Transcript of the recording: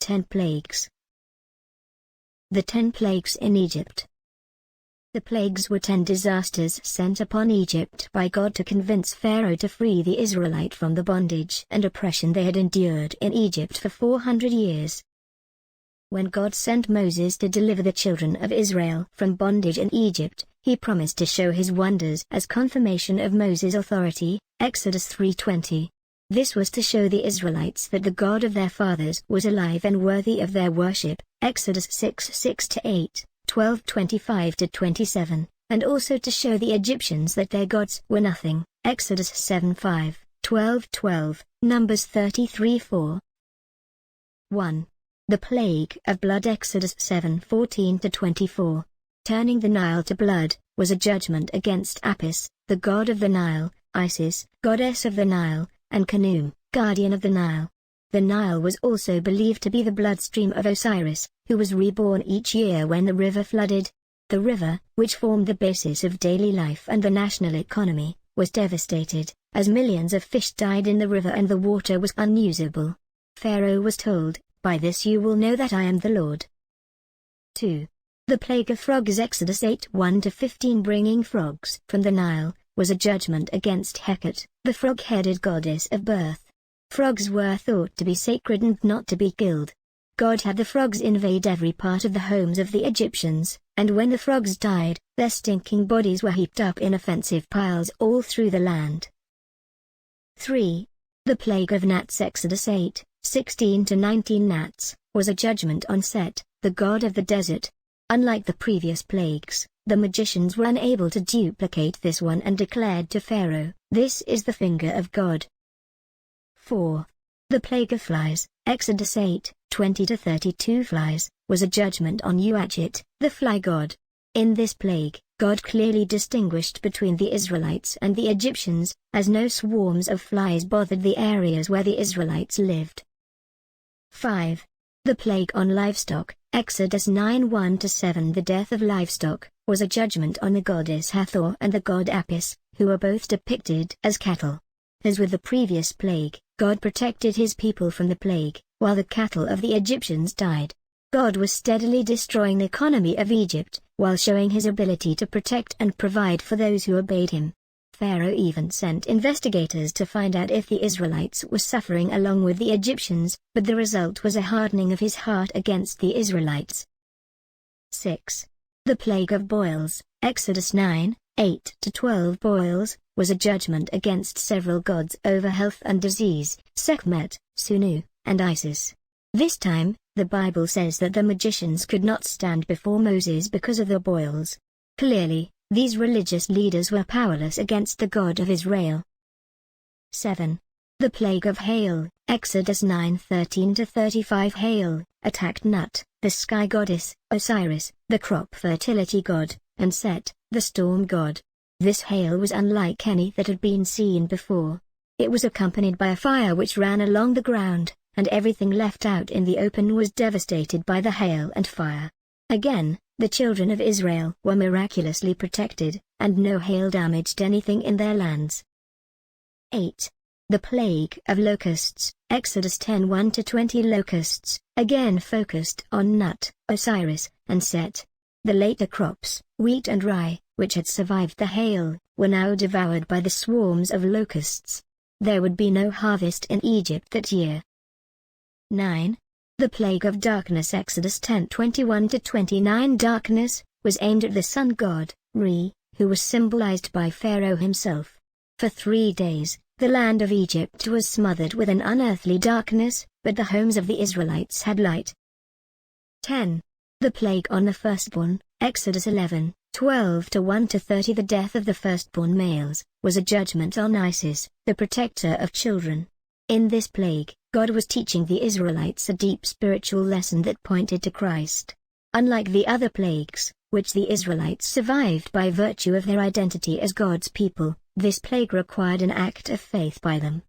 10 plagues. The 10 plagues in Egypt. The plagues were 10 disasters sent upon Egypt by God to convince Pharaoh to free the Israelites from the bondage and oppression they had endured in Egypt for 400 years. When God sent Moses to deliver the children of Israel from bondage in Egypt, he promised to show his wonders as confirmation of Moses' authority, Exodus 3:20. This was to show the Israelites that the God of their fathers was alive and worthy of their worship, Exodus 6:6-8, 12:25-27, and also to show the Egyptians that their gods were nothing, Exodus 7:5, 12:12, Numbers 33:4. 1. The Plague of Blood Exodus 7:14-24. Turning the Nile to blood, was a judgment against Apis, the god of the Nile, Isis, goddess of the Nile, and Khnum, guardian of the Nile. The Nile was also believed to be the bloodstream of Osiris, who was reborn each year when the river flooded. The river, which formed the basis of daily life and the national economy, was devastated, as millions of fish died in the river and the water was unusable. Pharaoh was told, "By this you will know that I am the Lord." 2. The Plague of Frogs Exodus 8:1-15. Bringing frogs from the Nile, was a judgment against Heqet, the frog-headed goddess of birth. Frogs were thought to be sacred and not to be killed. God had the frogs invade every part of the homes of the Egyptians, and when the frogs died, their stinking bodies were heaped up in offensive piles all through the land. 3. The Plague of Gnats Exodus 8:16-19. Gnats was a judgment on Set, the god of the desert. Unlike the previous plagues, the magicians were unable to duplicate this one and declared to Pharaoh, "This is the finger of God." 4. The Plague of Flies, Exodus 8:20-32. Flies was a judgment on Heqet, the fly god. In this plague, God clearly distinguished between the Israelites and the Egyptians, as no swarms of flies bothered the areas where the Israelites lived. 5. The Plague on Livestock, Exodus 9:1-7. The death of livestock was a judgment on the goddess Hathor and the god Apis, who are both depicted as cattle. As with the previous plague, God protected his people from the plague, while the cattle of the Egyptians died. God was steadily destroying the economy of Egypt, while showing his ability to protect and provide for those who obeyed him. Pharaoh even sent investigators to find out if the Israelites were suffering along with the Egyptians, but the result was a hardening of his heart against the Israelites. 6. The Plague of Boils, Exodus 9:8-12. Boils was a judgment against several gods over health and disease, Sekhmet, Sunu, and Isis. This time, the Bible says that the magicians could not stand before Moses because of the boils. Clearly, these religious leaders were powerless against the God of Israel. 7. The Plague of Hail, Exodus 9:13-35. Hail attacked Nut, the sky goddess, Osiris, the crop fertility god, and Set, the storm god. This hail was unlike any that had been seen before. It was accompanied by a fire which ran along the ground, and everything left out in the open was devastated by the hail and fire. Again, the children of Israel were miraculously protected, and no hail damaged anything in their lands. 8. The Plague of Locusts, Exodus 10:1-20. Locusts, again focused on Nut, Osiris, and Set. The later crops, wheat and rye, which had survived the hail, were now devoured by the swarms of locusts. There would be no harvest in Egypt that year. 9. The Plague of Darkness, Exodus 10:21-29. Darkness was aimed at the sun god, Re, who was symbolized by Pharaoh himself. For 3 days, the land of Egypt was smothered with an unearthly darkness, but the homes of the Israelites had light. 10. The Plague on the Firstborn, Exodus 11:12-1-30. The death of the firstborn males was a judgment on Isis, the protector of children. In this plague, God was teaching the Israelites a deep spiritual lesson that pointed to Christ. Unlike the other plagues, which the Israelites survived by virtue of their identity as God's people, this plague required an act of faith by them.